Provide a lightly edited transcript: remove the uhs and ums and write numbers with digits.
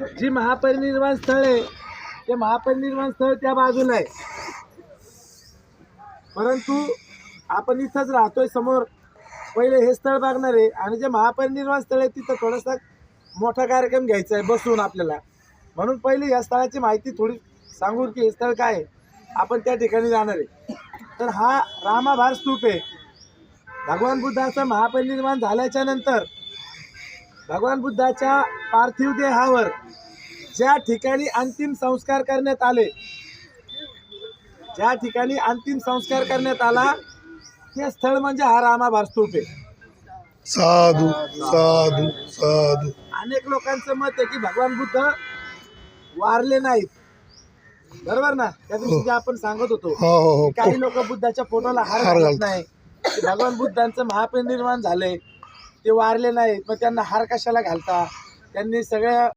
जी महापरिनिर्वाण स्थळ आहे ते महापरिनिर्वाण स्थळ त्या बाजूला आहे, परंतु आपण इथंच राहतोय समोर. पहिले हे स्थळ बघणार आहे आणि जे महापरिनिर्वाण स्थळ आहे तिथं थोडासा मोठा कार्यक्रम घ्यायचा आहे बसून आपल्याला. म्हणून पहिले या स्थळाची माहिती थोडी सांगू की हे स्थळ काय आहे. आपण त्या ठिकाणी जाणार आहे. तर हा रामाभार स्तूप आहे. भगवान बुद्धाचं महापरिनिर्वाण झाल्याच्या नंतर भगवान बुद्धाच्या पार्थिव देहावर ज्या ठिकाणी अंतिम संस्कार करण्यात आले, ज्या ठिकाणी अंतिम संस्कार करण्यात आला ते स्थळ म्हणजे हा रामाभार स्तूप आहे. साधू साधू साधू. अनेक लोकांचं मत आहे की भगवान बुद्ध वारले नाहीत, बरोबर ना. त्या दिवशी जे आपण सांगत होतो हो हो हो. काही लोक बुद्धाच्या फोटोला हार घालत नाही. भगवान बुद्धांचं महापरिनिर्वाण झालंय, ते वारले नाहीत, मग त्यांना हार कशाला घालता. त्यांनी सगळ्या